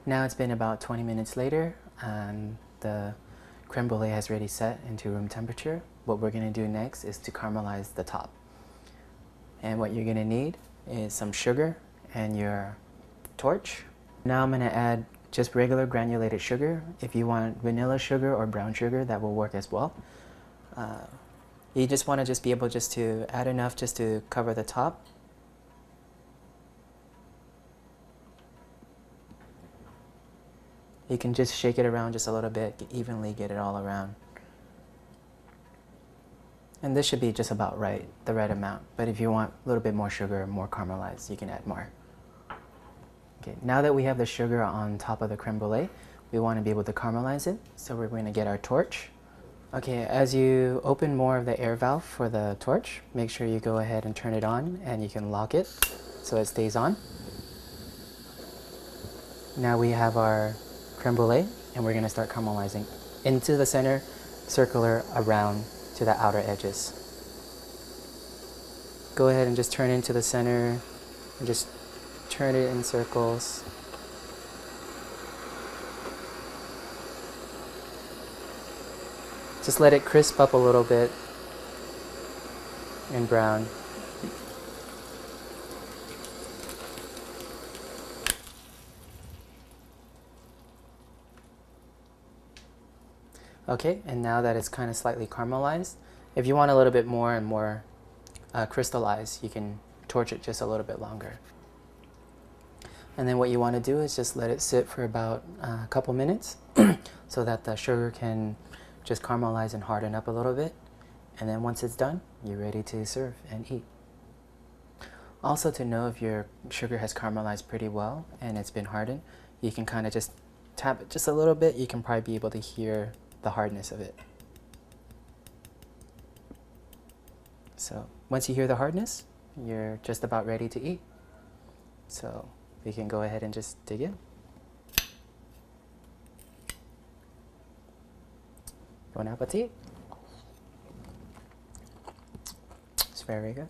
Now it's been about 20 minutes later and the creme brulee has already set into room temperature. What we're going to do next is to caramelize the top. And what you're going to need is some sugar and your torch. Now I'm going to add just regular granulated sugar. If you want vanilla sugar or brown sugar, that will work as well. You just want to be able to add enough just to cover the top. You can just shake it around just a little bit, evenly get it all around. And this should be just about right, the right amount. But if you want a little bit more sugar, more caramelized, you can add more. Okay, now that we have the sugar on top of the creme brulee, we want to be able to caramelize it. So we're going to get our torch. Okay, as you open more of the air valve for the torch, make sure you go ahead and turn it on and you can lock it so it stays on. Now we have our creme brulee and we're going to start caramelizing into the center, circular around to the outer edges. Go ahead and just turn into the center and just turn it in circles. Just let it crisp up a little bit and brown. Okay, and now that it's kind of slightly caramelized, if you want a little bit more and more crystallized, you can torch it just a little bit longer. And then what you want to do is just let it sit for about a couple minutes so that the sugar can just caramelize and harden up a little bit. And then once it's done, you're ready to serve and eat. Also, to know if your sugar has caramelized pretty well and it's been hardened, you can kind of just tap it just a little bit. You can probably be able to hear the hardness of it. So once you hear the hardness, you're just about ready to eat. So we can go ahead and just dig in. Bon appetit. It's very good.